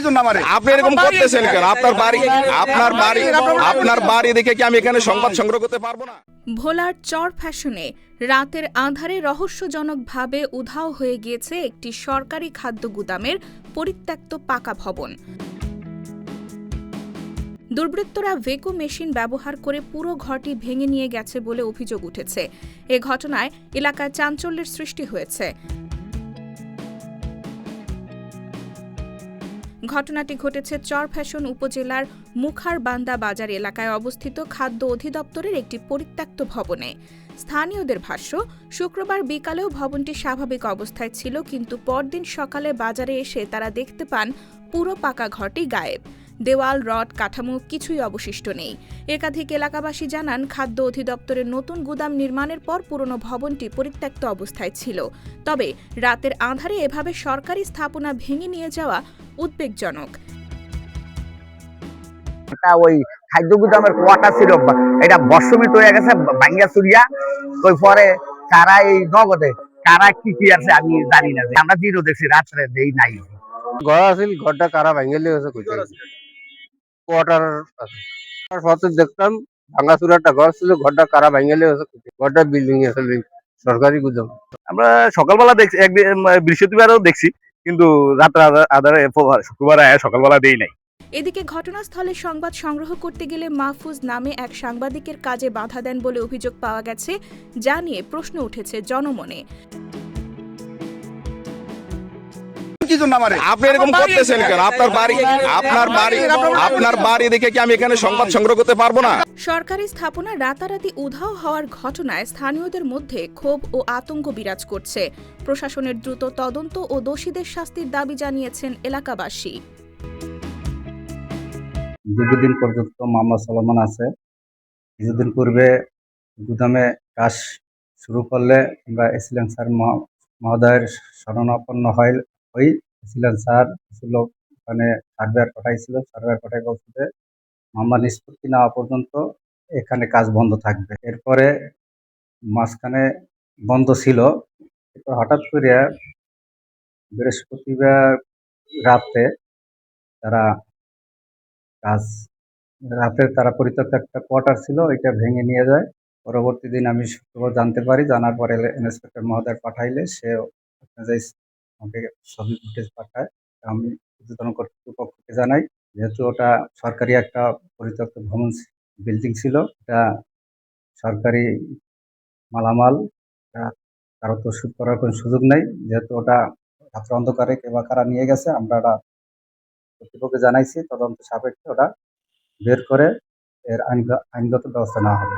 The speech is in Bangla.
জন্য আমারে আপনি এরকম করতেছেন কেন? আপনার বাড়ি দেখে কি আমি এখানে সংবাদ সংগ্রহ করতে পারবো না? ভোলার চর ফ্যাশনে রাতের আঁধারে রহস্যজনকভাবে উধাও হয়ে গিয়েছে একটি সরকারি খাদ্য গুদামের পরিত্যক্ত পাকা ভবন। দুর্বৃত্তরা ভেকো মেশিন ব্যবহার করে পুরো ঘরটি ভেঙে নিয়ে গেছে বলে অভিযোগ উঠেছে। এ ঘটনায় এলাকায় চাঞ্চল্যের সৃষ্টি হয়েছে। ঘটনাটি ঘটেছে চর ফ্যাশন উপজেলার মুখারবান্দা বাজার এলাকায় অবস্থিত খাদ্য অধিদপ্তরের একটি পরিত্যক্ত ভবনে। স্থানীয়দের ভাষ্য, শুক্রবার বিকালেও ভবনটি স্বাভাবিক অবস্থায় ছিল, কিন্তু পরদিন সকালে বাজারে এসে তারা দেখতে পান পুরো পাকা ঘরটি গায়েব। দেওয়াল, রড, কাঠামো কিছুই অবশিষ্ট নেই। একাধিক এলাকাবাসী জানান, খাদ্য অধিদপ্তরের নতুন গুদাম নির্মাণের পর পুরনো ভবনটি পরিত্যক্ত অবস্থায় ছিল। তবে রাতের আঁধারে এভাবে সরকারি স্থাপনা ভেঙে নিয়ে যাওয়া উদ্বেগজনক। ওই খাদ্য গুদামের কোয়াটা ছিল, এটা বর্ষমিত হয়ে গেছে ভাঙ্গা চুরিয়া। ওই পরে কারা এই নগদে কারা কি আছে আমি জানি না। আমরা দিনও দেখছি, রাত্রে দেই নাই। ঘর আছিল, ঘরটা কারা ভাঙ্গেলি হয়েছে কোয়ার্টার আছে। তারপর দেখতাম ভাঙ্গাচুরা একটা ঘর ছিল, ঘরটা কারা ভাঙ্গেলি হয়েছে, ঘরটা বিল্ডিং আছে, সরকারি গুদাম। আমরা সকালবেলা দেখছি, একদিন বৃহস্পতিবারও দেখছি, কিন্তু রাত্রে আধারে শুক্রবার সকালবেলা দেই নাই। এদিকে ঘটনাস্থলে সংবাদ সংগ্রহ করতে গেলে মাহফুজ নামে এক সাংবাদিকের কাজে বাধা দেন বলে অভিযোগ পাওয়া গেছে, যা নিয়ে প্রশ্ন উঠেছে জনমনে। কি জন্য আমারে আপনি এরকম করতেছেন কেন? আপনার বাড়ি দেখে কি আমি এখানে সংবাদ সংগ্রহ করতে পারবো না? সরকারি স্থাপনা রাতারাতি উধাও হওয়ার ঘটনায় স্থানীয়দের মধ্যে ক্ষোভ ও আতঙ্ক বিরাজ করছে। প্রশাসনের দ্রুত তদন্ত ও দোষীদের শাস্তির দাবি জানিয়েছেন এলাকাবাসী। দীর্ঘদিন পর্যন্ত মোহাম্মদ সলমান আছে। কিছুদিন পূর্বে গুদামে কাজ শুরু করলে আমরা এসিলেন স্যার মহোদয়ের শরণাপন্ন হই। এসিলেন স্যার কিছু লোক ওখানে সার্ভেয়ার পাঠাইছিল, সার্ভেয়ার পাঠাই বলতে মামলা নিষ্পত্তি নেওয়া পর্যন্ত এখানে কাজ বন্ধ থাকবে। এরপরে মাঝখানে বন্ধ ছিল, হঠাৎ করে বৃহস্পতিবার রাতে তারা পরিত্যক্ত একটা কোয়ার্টার ছিল, এটা ভেঙে নিয়ে যায়। পরবর্তী দিন আমি শুক্রবার জানতে পারি, জানার পরে ইন্সপেক্টর মহোদয় পাঠাইলে সে আমাকে ছবি ফুটেজ পাঠায়। আমি ঊর্ধ্বতন কর্তৃপক্ষকে জানাই, যেহেতু ওটা সরকারি একটা পরিত্যক্ত ভবন বিল্ডিং ছিল, এটা সরকারি মালামাল, কারো তো শুট করার কোনো সুযোগ নেই। যেহেতু ওটা রাত্র অন্ধকারে কেবা কারা নিয়ে গেছে, আমরা ওটা কর্তৃপক্ষকে জানাইছি, তদন্ত সাপেক্ষে ওটা বের করে এর আইনগত ব্যবস্থা নেওয়া হবে।